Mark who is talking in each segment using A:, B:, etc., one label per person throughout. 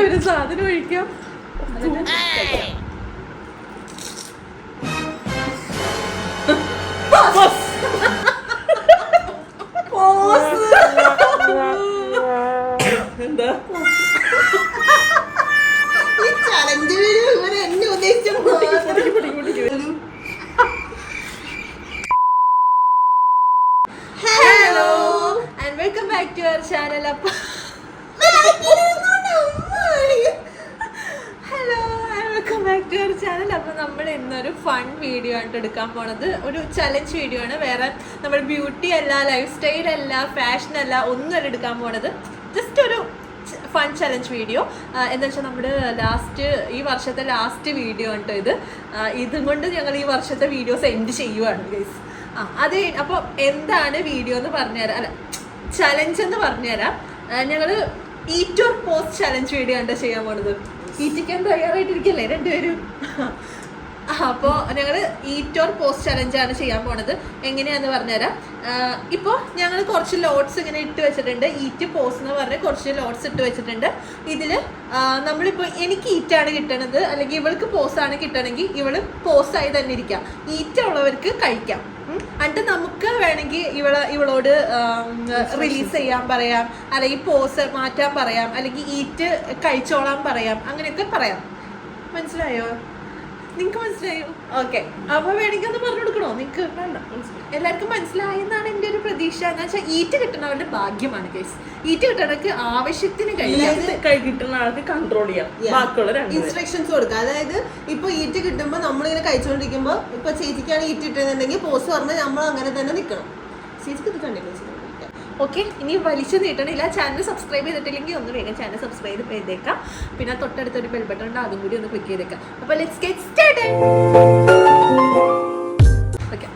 A: ഒരു സാധനം ഒഴിക്കാം. എന്താ
B: ഈ ചലഞ്ച് വീഡിയോ ഇവരെ എന്നെ ഉദ്ദേശിച്ചു.
A: Hello and welcome back to our channel. അപ്പൊ hello and welcome back to our channel. അപ്പോൾ നമ്മൾ ഇന്നൊരു ഫൺ വീഡിയോ ആണ് എടുക്കാൻ പോണത്. ഒരു ചലഞ്ച് വീഡിയോ ആണ്. വേറെ നമ്മൾ ബ്യൂട്ടി അല്ല, ലൈഫ് സ്റ്റൈൽ അല്ല, ഫാഷൻ അല്ല, ഒന്നുമല്ല എടുക്കാൻ പോണത്. ജസ്റ്റ് ഒരു ഫൺ ചലഞ്ച് വീഡിയോ. എന്താ വെച്ചാൽ നമ്മുടെ ഈ വർഷത്തെ ലാസ്റ്റ് വീഡിയോ ആണ് ഇത്. ഇതും കൊണ്ട് ഞങ്ങൾ ഈ വർഷത്തെ വീഡിയോസ് എൻഡ് ചെയ്യുവാണ് ഗൈസ്. അത് അപ്പോൾ എന്താണ് വീഡിയോ എന്ന് പറഞ്ഞുതരാം, അല്ല ചലഞ്ച് എന്ന് പറഞ്ഞുതരാം. ഞങ്ങൾ eat or post challenge video ആണ് ചെയ്യാൻ പോണത്. ഈറ്റിക്കാൻ തയ്യാറായിട്ടിരിക്കല്ലേ രണ്ടുപേരും? അപ്പോൾ ഞങ്ങൾ ഈറ്റ് ഓർ പോസ്റ്റ് ചലഞ്ചാണ് ചെയ്യാൻ പോണത്. എങ്ങനെയാണെന്ന് പറഞ്ഞുതരാം. ഇപ്പോൾ ഞങ്ങൾ കുറച്ച് ലോട്ട്സ് ഇങ്ങനെ ഇട്ട് വെച്ചിട്ടുണ്ട്. ഈറ്റ് പോസ്റ്റ് എന്ന് പറഞ്ഞ് കുറച്ച് ലോട്ട്സ് ഇട്ട് വെച്ചിട്ടുണ്ട്. ഇതിൽ നമ്മളിപ്പോൾ എനിക്ക് ഈറ്റാണ് കിട്ടണത്, അല്ലെങ്കിൽ ഇവൾക്ക് പോസ്റ്റാണ് കിട്ടണമെങ്കിൽ ഇവള് പോസ്റ്റായി തന്നെ ഇരിക്കാം. ഈറ്റ ഉള്ളവർക്ക് കഴിക്കാം. എന്നിട്ട് നമുക്ക് വേണമെങ്കിൽ ഇവളോട് റിലീസ് ചെയ്യാൻ പറയാം, അല്ലെങ്കിൽ പോസ് മാറ്റാൻ പറയാം, അല്ലെങ്കിൽ ഈറ്റ് കഴിച്ചോളാൻ പറയാം, അങ്ങനെയൊക്കെ പറയാം. മനസ്സിലായോ? നിങ്ങൾക്ക് മനസ്സിലായോ? ഓക്കെ. അപ്പോൾ വേണമെങ്കിൽ ഒന്ന് പറഞ്ഞു കൊടുക്കണോ? നിങ്ങൾക്ക് വേണ്ട, എല്ലാവർക്കും മനസ്സിലായെന്നാണ് എൻ്റെ ഒരു പ്രതീക്ഷ. എന്ന് വെച്ചാൽ ഈറ്റ് കിട്ടുന്നവരുടെ ഭാഗ്യമാണ് കേസ്. ഈറ്റ് കിട്ടണക്ക് ആവശ്യത്തിന്
B: കിട്ടുന്ന ആൾക്ക് കൺട്രോൾ ചെയ്യാം, ബാക്കിയുള്ള ഇൻസ്ട്രക്ഷൻസ് കൊടുക്കുക. അതായത് ഇപ്പൊ ഈറ്റ് കിട്ടുമ്പോൾ നമ്മളിങ്ങനെ കഴിച്ചുകൊണ്ടിരിക്കുമ്പോൾ ഇപ്പൊ ചേച്ചിക്കാണ് ഈറ്റ് കിട്ടുന്നുണ്ടെങ്കിൽ പോസ്റ്റ് പറഞ്ഞാൽ നമ്മൾ അങ്ങനെ തന്നെ നിൽക്കണം. ചേച്ചിക്ക് ഇത് കണ്ടില്ല.
A: ഓക്കെ. ഇനി വലിച്ചു നീട്ടണില്ല. ചാനൽ സബ്സ്ക്രൈബ് ചെയ്തിട്ടില്ലെങ്കിൽ ഒന്ന് വേഗം ചാനൽ സബ്സ്ക്രൈബ് ചെയ്തേക്കാം. പിന്നെ തൊട്ടടുത്തൊരു ബെൽ ബട്ടൺ ഉണ്ട്, അതും കൂടി ഒന്ന് ക്ലിക്ക് ചെയ്തേക്കാം. അപ്പോൾ ലെറ്റ്സ് ഗെറ്റ് സ്റ്റാർട്ടഡ്. ഓക്കെ.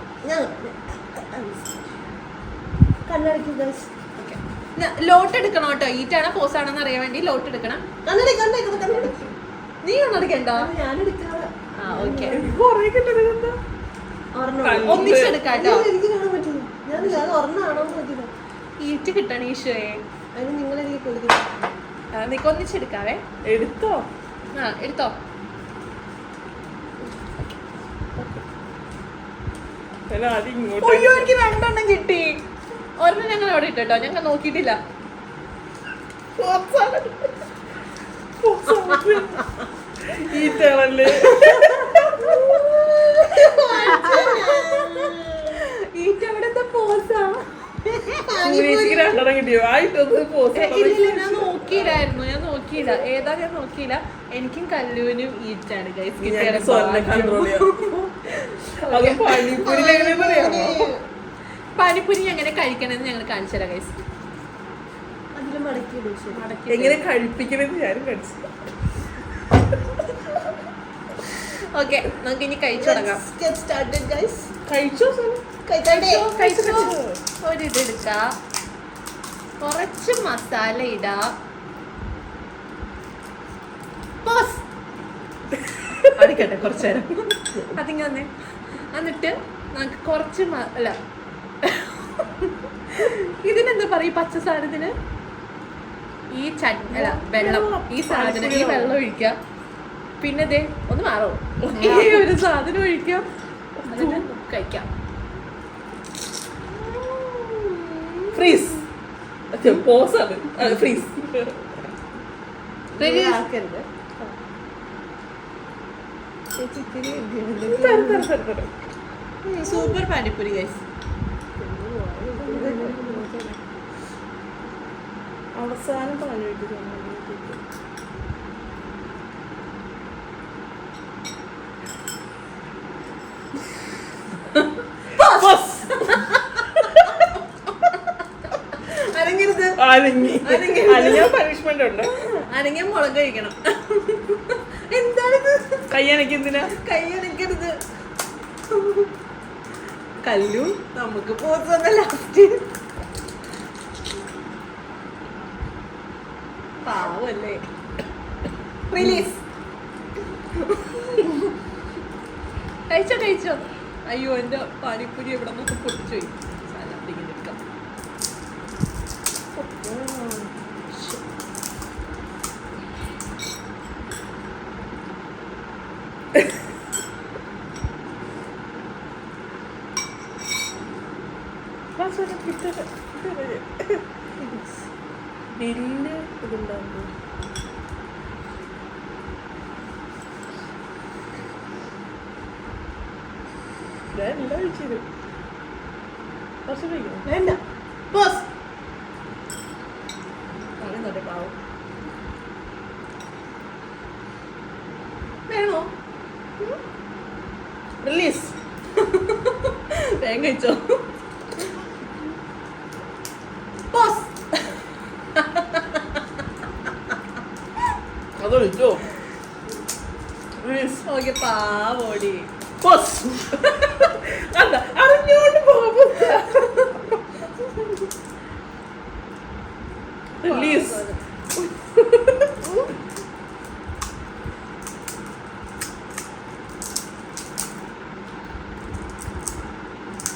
A: ലോട്ട് എടുക്കണം കേട്ടോ. ഈറ്റാണോ പോസ് ആണെന്ന് അറിയാൻ വേണ്ടി ലോട്ട് എടുക്കണം. നീ കണ്ണടക്കണ്ടോ? ഒന്നിച്ചെടുക്കാട്ടോ. ഈറ്റ് കിട്ടണ ഈശോയെ, നിനക്ക് ഒന്നിച്ചെടുക്കാവേ.
B: എടുത്തോ?
A: എടുത്തോ. അയ്യോ, എനിക്ക് രണ്ടെണ്ണം കിട്ടി. ഒരെണ്ണം ഞങ്ങൾ അവിടെ ഇട്ടോ, ഞങ്ങൾ നോക്കിയിട്ടില്ല. ഈറ്റ് എവിടത്തെ പോസാ? ഞാൻ നോക്കിയില്ല ഏതാ, ഞാൻ നോക്കിയില്ല. എനിക്കും കല്ലുവിനും ഈറ്റാണ് ഗൈസ് കിട്ടിയത്. പാനിപ്പൂരി എങ്ങനെ കഴിക്കണമെന്ന് ഞങ്ങൾ കാണിച്ചു തരാം ഗൈസ്.
B: എങ്ങനെ കഴിപ്പിക്കണമെന്ന് ഞാനും കാണിച്ചു.
A: ഓക്കെ, നമുക്ക് ഇനി കഴിച്ചു തുടങ്ങാം. ഒരിതെടുക്കാം, കുറച്ച് മസാല ഇടാം. അടിക്കട്ടെ കുറച്ചു നേരം. അതിങ്ങനെ വന്നേ. എന്നിട്ട് നമുക്ക് കുറച്ച് അല്ല ഇതിനെന്താ പറയും പച്ച സാധനത്തിന്? ഈ അല്ല വെള്ളം, ഈ സാധനം, ഈ വെള്ളം ഒഴിക്കാം. പിന്നെ ദേ ഒന്ന് മാറോ, ഈ ഒരു സാധനം ഒഴിക്കാം. എന്നിട്ട് കഴിക്കാം.
B: ഫ്രീസ് പോസാണ്, ഫ്രീസ്.
A: Super panipuri guys.
B: അവസാനം പറഞ്ഞു. പണിഷ്മെന്റ് ഉണ്ട്.
A: അനങ്ങിയ മുളക് കഴിക്കണം. എന്താണിത്?
B: കയ്യണക്കെന്തിനാ?
A: കയ്യണക്കരുത്. കല്ലു നമുക്ക് പോന്ന ലാസ്റ്റ്. പാവല്ലേ. റിലീസ്. കഴിച്ചോ. അയ്യോ, എന്റെ പാനിപ്പൂരി എവിടെ നിന്നൊക്കെ പൊട്ടിച്ചുപോയി.
C: സ്റ്റില്ല് ഇതുണ്ടാകും. എല്ലാ കഴിച്ചത് കുറച്ച് കഴിക്കണം.
B: വേണ്ട പോസ്.
C: അങ്ങനെ പാവം.
A: വേണോ?
C: റിലീസ്.
A: വേഗം കഴിച്ചോ.
B: പോസ്.
C: അതൊഴിച്ചോ. റിലീസ്.
A: ഓക്കെ പാവോടി.
C: പോസ്. അല്ല അറിഞ്ഞോണ്ട് പോകും. റിലീസ്.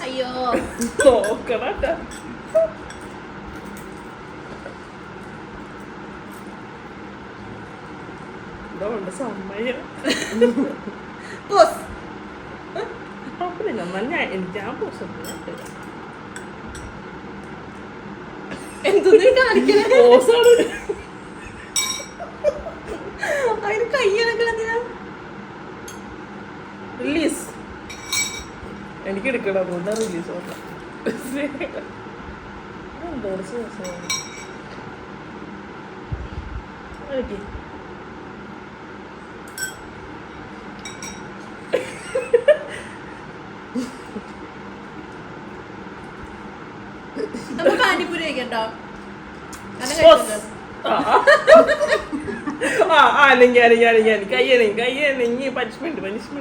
A: അയ്യോ
C: നോക്കണ ഇതുകൊണ്ട് സമയം
B: പോസ്.
C: കുഴപ്പമില്ല. നല്ല എനിക്ക് ആ പോസ്
A: എന്തൊന്നും കാണിക്കണേ.
C: പോസാണ്.
A: അതിന് കയ്യണക്കളെന്തിനാ?
C: റിലീസ്. എനിക്ക് എടുക്കണം. അതുകൊണ്ടാണ് റിലീസ് ഓക്കെ.
A: നമുക്ക് പാനിപ്പൂരി കഴിക്കണ്ടോ?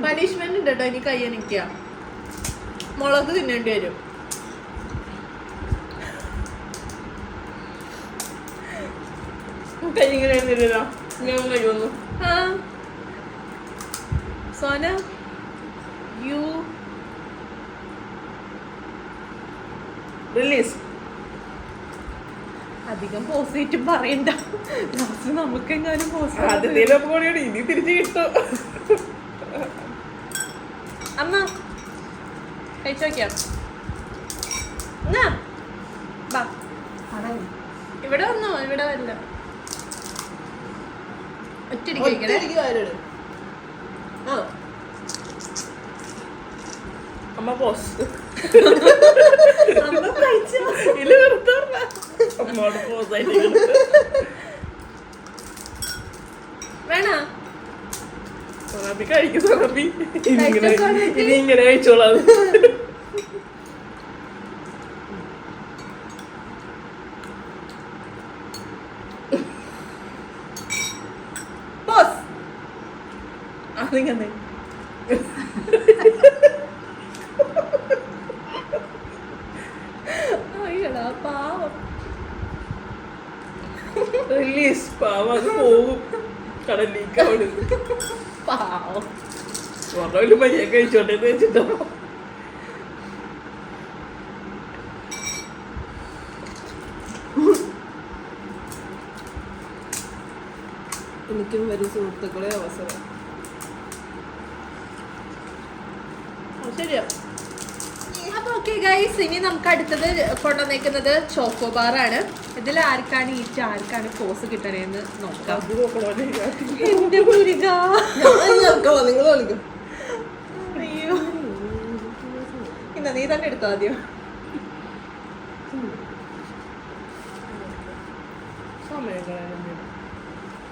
A: പനിഷ്മെന്റ് ഉണ്ട് കേട്ടോ. ഇനി കയ്യണിക്ക മുളക് തിന്നേണ്ടി വരും. ആ സോന യു
C: റിലീസ്.
A: അധികം പോസിറ്റീവ് പറയണ്ട. ലാസ്റ്റ് നമുക്കെങ്ങാനും
C: ആദ്യത്തേലും കൂടിയാണ് ഇനി തിരിച്ചു കിട്ടും.
A: അമ്മ കഴിച്ചോക്കാം. ഇവിടെ വന്നോ? ഇവിടെ വല്ല ഒറ്റടി കഴിക്കണേ.
B: ഒറ്റയടിക്ക് വായിലിട്. ആ
C: അമ്മ പോസ്.
A: അമ്മ കഴിച്ചോ?
C: ഇല്ല വെറുതെ അമ്മോട് പോസായിട്ട്
A: വേണോ?
C: സോനാപ്പി കഴിക്കും. സോനാപ്പി ഇനി ഇങ്ങനെ കഴിച്ചോളാം.
B: പോസ്.
C: അതിങ്ങനെ
A: അയ്യടാ പാവം.
C: റിലീസ്. പാവം അത് പോകും കടലിലേക്ക്. അവിടെ
A: പാവം.
C: സ്വർണ്ണ മര്യാദ കഴിച്ചോട്ടെ എന്ന് വെച്ചിട്ടോ.
B: എനിക്കും വരും സുഹൃത്തുക്കളെ അവസരം.
A: ശരിയാ. അപ്പൊ ഓക്കെ ഗൈസ്, ഇനി നമുക്ക് അടുത്തത് കൊണ്ടുവന്നേക്കുന്നത് ചോക്കോബാർ ആണ്. ഇതിൽ ആർക്കാണ് ഈറ്റ് ആർക്കാണ് പോസ് കിട്ടണേന്ന് നോക്കാം.
C: അത് നോക്കണോ?
A: എന്റെ മുരുക.
B: നിങ്ങൾ കളിക്കും.
A: അയ്യോ ഇന്ന നീ തന്നെ എടുത്തോ ആദ്യം.
C: സമയം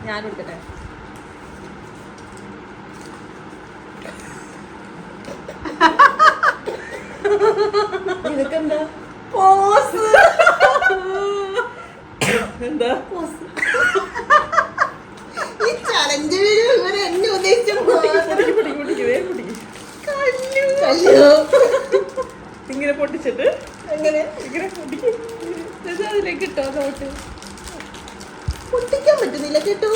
A: ഞാൻ എടുക്കട്ടെ.
B: നിനക്കെന്താ
A: പോസ്?
C: എന്താ
B: പോസ്? ഈ ചലഞ്ച് വീഡിയോ ഇവരെ എന്നെ ഉദ്ദേശിച്ച
C: ഇങ്ങനെ പൊട്ടിച്ചിട്ട്
B: എങ്ങനെ
C: ഇങ്ങനെ പൊട്ടിക്കും.
A: അതിലേക്ക് ഇട്ടോ നോട്ട്.
B: പൊട്ടിക്കാൻ പറ്റുന്നില്ല കേട്ടോ.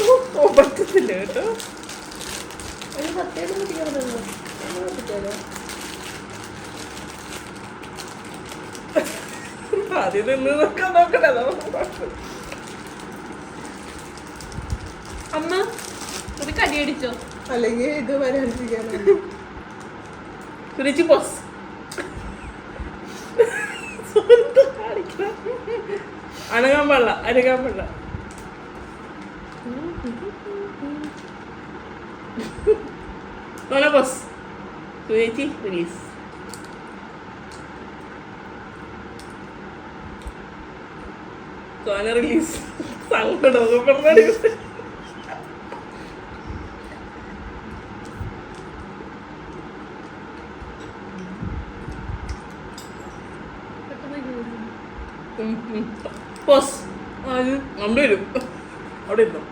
C: പറ്റത്തില്ല കേട്ടോ.
B: ഒരു പ്രത്യേകം പൊട്ടിക്കാൻ പറ്റുന്നു.
C: ആദ്യം നിന്ന് നോക്കണേ.
A: അമ്മ ഒരു കടിയടിച്ചോ?
B: അല്ലെങ്കിൽ ഇത് വരാണ്ടിരിക്കാനാണ്.
C: സുരേച്ചി പോസ്. അനങ്ങാൻ പാടില്ല. ബസ് ചേച്ചി റിലീസ്. സോന റിലീസ്. സങ്കടം ബസ് നമ്മുടെ വരും അവിടെ ഇരുന്നു.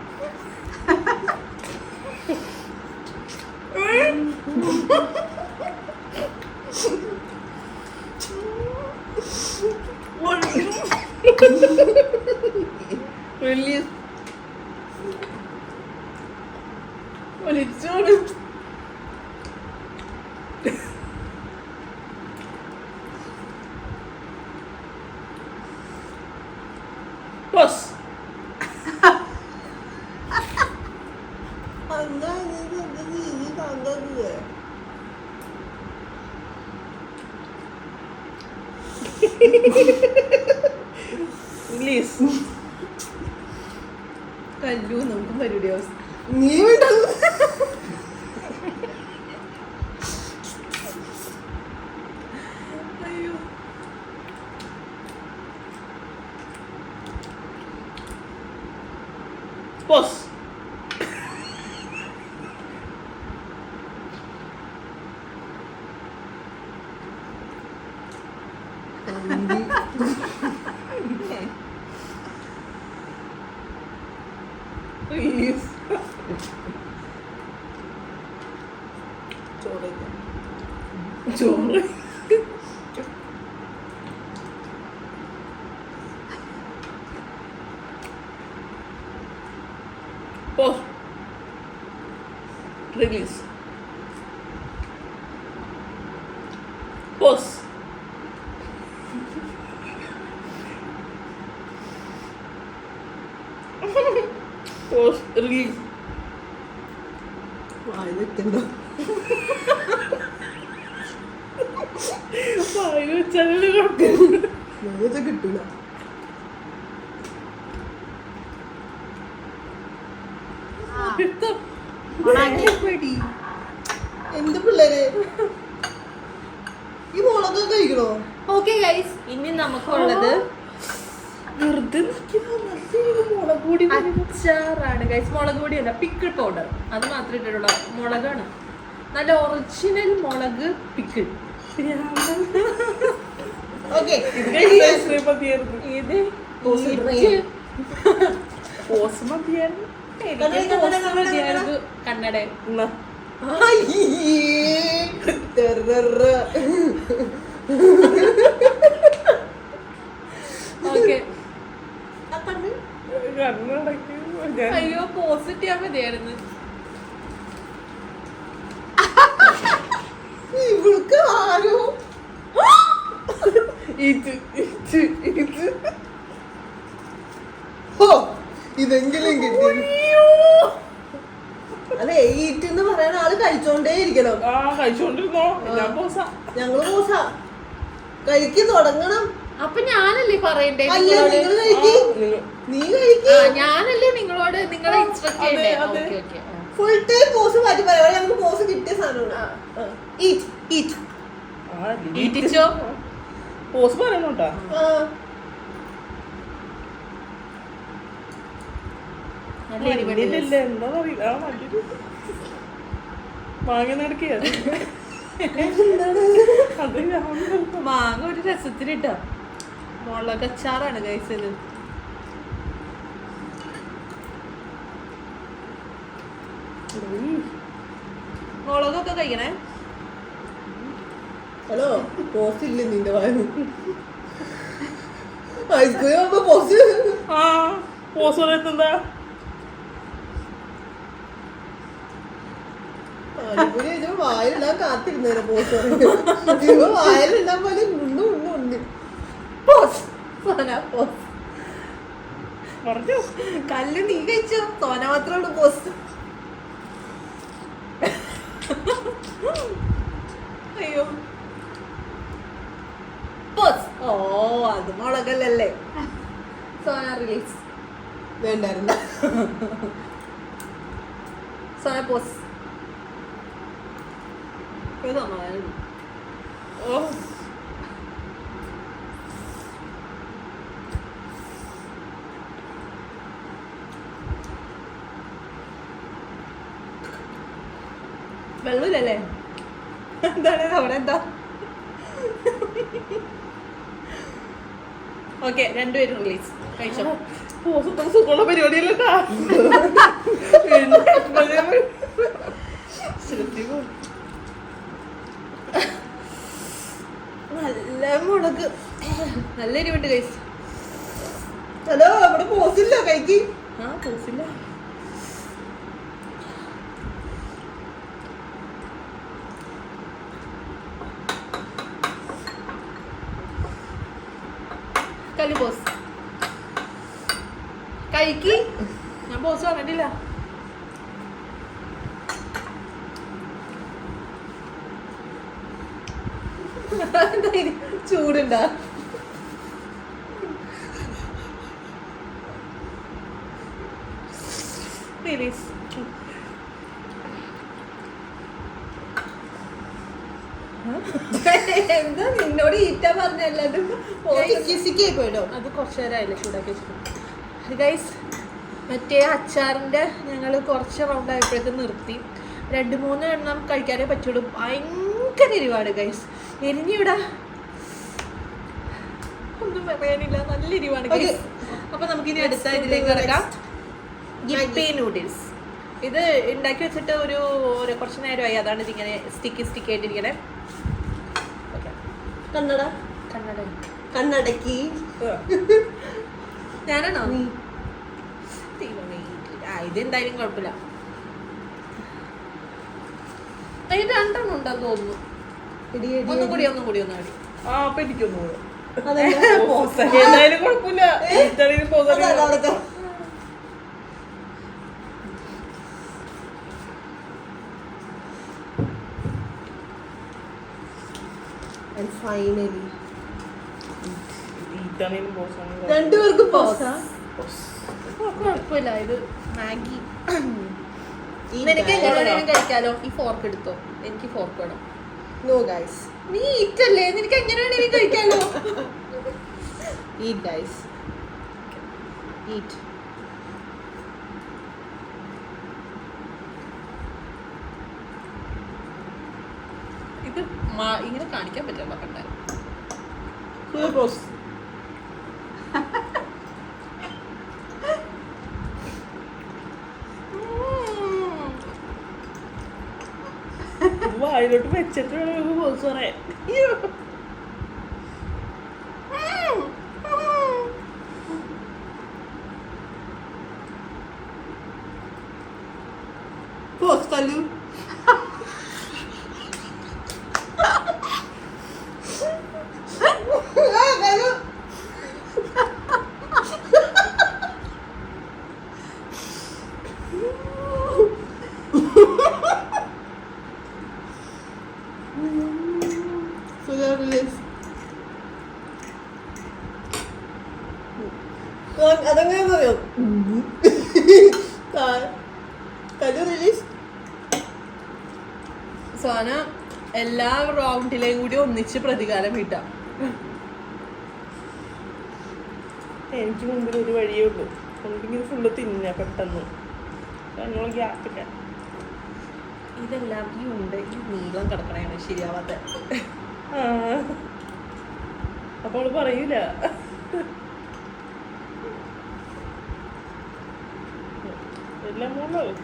C: റിലീസ് വലിച്ചോട്. ബസ് റിലീസ്.
A: കല്ലു നമുക്കും പരിപാടി അവസ്ഥ.
B: നീ വേണ്ടത്
A: അയ്യോ
C: ബസ് റിലീസ്.
B: ചോറ്
C: ചോറ് bus release. Bus bus release.
B: വായി വെക്കണ്ട.
C: വായിൽ വെച്ചാലേ കുഴപ്പമില്ല.
B: നോച്ച കിട്ടൂല. എന്ത് പിള്ളേര് ഈ മുളകൊക്കെ കഴിക്കണോ?
A: ഓക്കെ ഗൈസ്, ഇനി നമുക്കുള്ളത്
C: വെറുതെ മുളക് പൊടി
A: അച്ചാറാണ് ഗൈസ്. മുളക് പൊടിയല്ല, പിക്കിൾ പൗഡർ. അത് മാത്രമേ ഇട്ടിട്ടുള്ളൂ. മുളകാണ്, നല്ല ഒറിജിനൽ മുളക് പിക്കിൾ.
B: ഓക്കെ
C: ഇത് മതിയായിരുന്നു.
A: ഇത്
C: പോസ് മതിയായിരുന്നു.
A: കന്നഡ.
C: എന്നാ
A: ഓക്കെ,
C: കണ്ണടക്കി ഞാൻ
A: അയ്യോ പോസിറ്റീവ് മതിയായിരുന്നു.
B: ഇവൾക്ക് ആരോ
C: ഇത്
B: ഹോ ഇതെങ്കിലും കിട്ടി. അതെ, ഈറ്റ് എന്ന് പറയാൻ ആള് കഴിച്ചോണ്ടേ ഇരിക്കണം.
C: ആ കഴിച്ചോണ്ടിരുന്നോ? ഞാൻ പോസാ.
B: ഞങ്ങള് പോസ കഴിക്ക് തുടങ്ങണം.
A: അപ്പൊ ഞാനല്ലേ പറയണ്ടേ
B: അല്ല,
A: നിങ്ങളോട്?
B: നിങ്ങൾ കഴിക്ക്. നീ കഴിക്ക്.
A: ഞാനല്ലേ നിങ്ങളോട് നിങ്ങളെ ഇൻസ്ട്രക്ട് ചെയ്യണ്ടേ?
C: അതെ.
A: Okay okay.
B: Full time pose മാറ്റി പറയാം. ഞങ്ങൾക്ക് പോസ് കിട്ടിയ സാധനമാണ്. Eat eat.
A: ഈറ്റിച്ചോ?
C: പോസ് പറയണോട്ടാ.
A: നല്ല എരിവുണ്ട്.
C: ഇല്ല എന്താ പറയില്ല. ആ മല്ലി മാങ്ങ നടക്കിയ അത് ഞാൻ
A: മാങ്ങ ഒരു രസത്തിനിട്ടോ. മുളക് അച്ചാറാണ് ഗൈസ് ഇത്. മുളകൊക്കെ കഴിക്കണേ.
B: ഹലോ, പോസ് ഇല്ല നിന്റെ വായു. ഐസ്ക്രീം ആകുമ്പോ പോസ്.
C: ആ പോസ് പറയത്തെന്താ?
B: വായിലിടാൻ കാത്തിരുന്നേനെ പോസ്. ഇപ്പൊ വായിലിടാൻ പോലെ ഉണ്ണു ഉണ്ണു ഉണ്ട്. പോസ് പോസ്.
C: പറഞ്ഞു
B: കല്ല് നീ കഴിച്ചോ? തോന മാത്രമുള്ളൂ പോസ്.
A: അയ്യോ
B: പോസ്. ഓ അത് മുളകല്ലേ.
A: സോന റിലീസ്.
B: വേണ്ടായിരുന്നു.
A: സോന പോസ്. സമാധാനം.
C: ഓ
A: വെള്ളമില്ലല്ലേ? എന്താണ് അവിടെ എന്താ? ഓക്കെ, രണ്ടുപേരും റിലീസ് കഴിച്ചോ.
C: സുഖമുള്ള പരിപാടിയല്ല.
A: നല്ല മുളക്, നല്ല എരിവുണ്ട് കഴിച്ചു.
B: ഹലോ, അവിടെ പോസില്ല കൈക്ക്.
A: ആ പോസില്ല. കല്ലു ബോസ് കഴിക്ക്. ഞാൻ ബോസ് പറഞ്ഞിട്ടില്ല. ചൂടുണ്ടാ? റിലീസ്. എന്താ നിന്നോട് ഈറ്റാ പറഞ്ഞല്ലതും?
B: പോയിട്ടോ.
A: അത് കുറച്ച് നേരമായില്ലേ ചൂടാക്കി വെച്ചിട്ട്. ഗൈസ്, മറ്റേ അച്ചാറിൻ്റെ ഞങ്ങൾ കുറച്ച് റൗണ്ട് ആയപ്പോഴേക്കും നിർത്തി. 2-3 എണ്ണം കഴിക്കാനേ പറ്റുള്ളൂ. ഭയങ്കര എരിവാണ് ഗൈസ്. എരിഞ്ഞിവിടെ ഒന്നും പറയാനില്ല, നല്ല എരിവാണ് ഗൈസ്. അപ്പം നമുക്കിനി അടുത്ത ഇതിലേക്ക് കിടക്കാം. യിപ്പി നൂഡിൽസ്. ഇത് ഉണ്ടാക്കി വെച്ചിട്ട് ഒരു കുറച്ച് നേരമായി. അതാണ് ഇതിങ്ങനെ സ്റ്റിക്കി ആയിട്ടിരിക്കണേ.
B: കന്നഡ
A: കന്നഡ
B: കണ്ണടക്കി.
A: ഞാനാണോ? ഇതെന്തായാലും കുഴപ്പമില്ല. അതിന് 2 എണ്ണം ഉണ്ടെന്ന് തോന്നുന്നു. ഒന്നും കൂടി
C: ആ അപ്പൊ എനിക്കൊന്നും
B: അതല്ല.
C: എന്തായാലും കുഴപ്പമില്ല. ഇതാണെങ്കിലും പോകാൻ
B: And finally
C: ഇതാണെങ്കിലും പോസാണ്.
B: രണ്ടുപേർക്കും പോസാ.
A: കുഴപ്പമില്ല. ഇത് മാഗി. നിനക്ക് എങ്ങനെയാണെങ്കിലും കഴിക്കാലോ. ഈ ഫോർക്ക് എടുത്തോ. എനിക്ക് ഫോർക്ക് വേണം.
B: No guys.
A: നീ ഈറ്റല്ലേ, നിനക്ക് എങ്ങനെയാണെങ്കിലും കഴിക്കാലോ.
B: Eat guys. Eat.
A: ഇത് ഇങ്ങനെ കാണിക്കാൻ പറ്റില്ല. കണ്ടാൽ
C: വായിലോട്ട് വെച്ചിട്ട് വേണം പോസ് പറയാൻ.
B: Post Kalu. അതങ്ങനെ പറയോ? കലു റിലീസ്.
A: സോന എല്ലാ റൗണ്ടിലെയും കൂടി ഒന്നിച്ച് പ്രതികാരം വീട്ടാം.
C: എനിക്ക് മുമ്പിൽ ഒരു വഴിയേ ഉള്ളൂ. നമുക്കിങ്ങനെ ഫുള്ള് തിന്ന പെട്ടെന്ന്. അതിനുള്ള ഗ്യാപ്പില്ല.
A: ഇതെല്ലാം ഈ നീളം കിടക്കണയാണ് ശരിയാവാത്ത.
C: അപ്പോൾ അവള് പറയൂല. എല്ലാം മൂന്നാവും.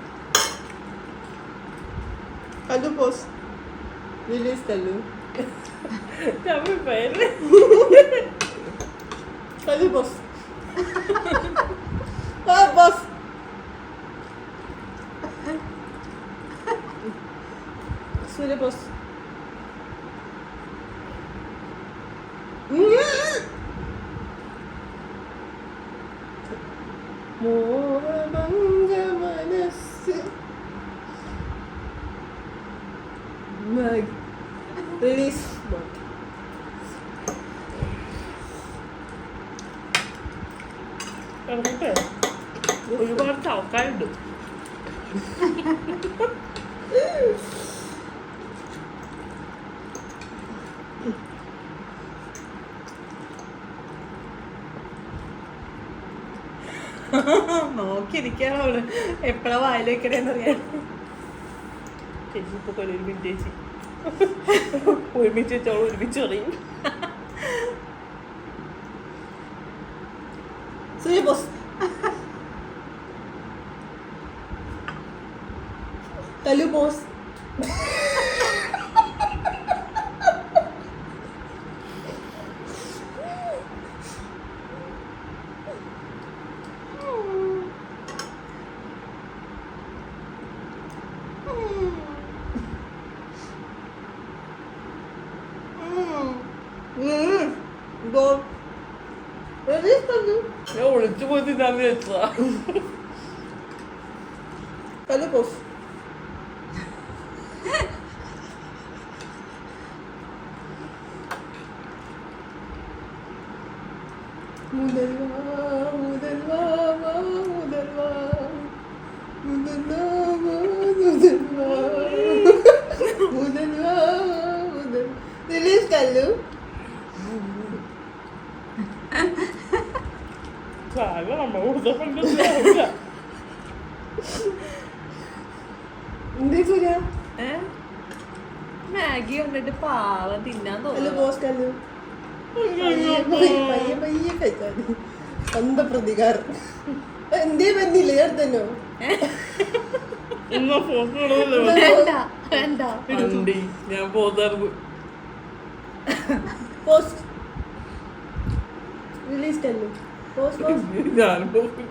B: കല്ലു പോസ് റിലീസ്. കല്ലു
C: പേര്
B: Kallu pose. Boss Surya pose. മോഹഭംഗ മനസ്സ്. റിലീസ്.
C: ഒരുപാട് ആൾക്കാരുണ്ട്.
A: നോക്കിയിരിക്കണം അവള് എപ്പോഴാ വായിൽ വെക്കണേന്നറിയാൻ.
C: ചേച്ചി ഇപ്പൊ കളി ഒരു മിനിറ്റ് ചേച്ചി ഒരുമിച്ച് വെച്ചോളൂ ഒരുമിച്ച് പറയും.
B: സൂര്യ ബോസ് കല്ലു ബോസ്
C: ഞാൻ ഒളിച്ചു പോയി തിന്നാന്ന് വെച്ചതാ.
B: കല്ലു ബോസ് റിലീസ് കല്ലു
C: സാധനം നമ്മ കൊടുത്ത
B: എന്തേ സൂര്യ
A: മാഗി കണ്ടിട്ട് പാവം തിന്നാൻ
B: കല്ലു
A: തോന്നുന്നു.
B: ബോസ് കല്ലു പയ്യെ കഴിച്ചാൽ സ്വന്തം പ്രതികാരം എന്തേ പന്നില്ലേ അടുത്തന്നോ
C: എന്നാ ഫോട്ടോ
A: വേണ്ട വേണ്ട.
C: ഇടണ്ടി ഞാൻ പോതായിരുന്നു.
B: പോസ്റ്റ് റിലീസ് കല്ലു പോസ്റ്റ്
C: ഞാൻ പോക്കും.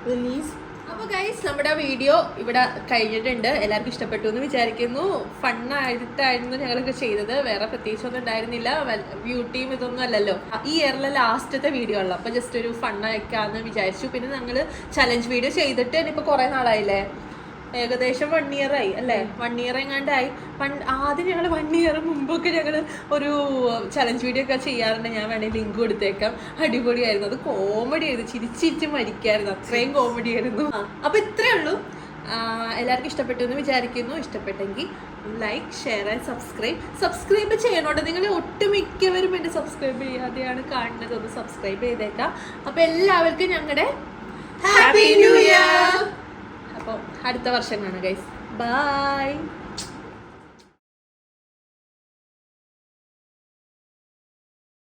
B: റിലീസ്.
A: അപ്പോൾ ഗൈസ് നമ്മുടെ വീഡിയോ ഇവിടെ കഴിഞ്ഞിട്ടുണ്ട്. എല്ലാവർക്കും ഇഷ്ടപ്പെട്ടു എന്ന് വിചാരിക്കുന്നു. ഫണ്ണായിട്ടായിരുന്നു ഞങ്ങളൊക്കെ ചെയ്തത്. വേറെ പ്രത്യേകിച്ചൊന്നും ഉണ്ടായിരുന്നില്ല. ബ്യൂട്ടിയും ഇതൊന്നും അല്ലല്ലോ. ഈ ഇയറിലെ ലാസ്റ്റത്തെ വീഡിയോ ഉള്ളു. അപ്പോൾ ജസ്റ്റ് ഒരു ഫണ്ണാക്കാന്ന് വിചാരിച്ചു. പിന്നെ ഞങ്ങൾ ചലഞ്ച് വീഡിയോ ചെയ്തിട്ട് ഇനിയിപ്പോൾ കുറേ നാളായില്ലേ, ഏകദേശം 1 year ആയി അല്ലേ, 1 year എങ്ങാണ്ടായി. ആദ്യം ഞങ്ങൾ 1 year മുമ്പൊക്കെ ഞങ്ങൾ ഒരു ചലഞ്ച് വീഡിയോ ഒക്കെ ചെയ്യാറുണ്ട്. ഞാൻ വേണമെങ്കിൽ ലിങ്ക് കൊടുത്തേക്കാം. അടിപൊളിയായിരുന്നു. അത് കോമഡി ആയിരുന്നു, ചിരിച്ചിരിച്ച് മരിക്കായിരുന്നു, അത്രയും കോമഡി ആയിരുന്നു. അപ്പോൾ ഇത്രയേ ഉള്ളൂ. എല്ലാവർക്കും ഇഷ്ടപ്പെട്ടു എന്ന് വിചാരിക്കുന്നു. ഇഷ്ടപ്പെട്ടെങ്കിൽ ലൈക്ക്, ഷെയർ ആൻഡ് സബ്സ്ക്രൈബ് ചെയ്യണോട്ടോ. നിങ്ങൾ ഒട്ടുമിക്കവരും എന്നെ സബ്സ്ക്രൈബ് ചെയ്യാതെയാണ് കാണുന്നത്. ഒന്ന് സബ്സ്ക്രൈബ് ചെയ്തേക്കാം. അപ്പോൾ എല്ലാവർക്കും ഞങ്ങളുടെ ഹാപ്പി ന്യൂ ഇയർ. അപ്പോൾ അടുത്ത വർഷം കാണാം ഗൈസ്. ബൈ.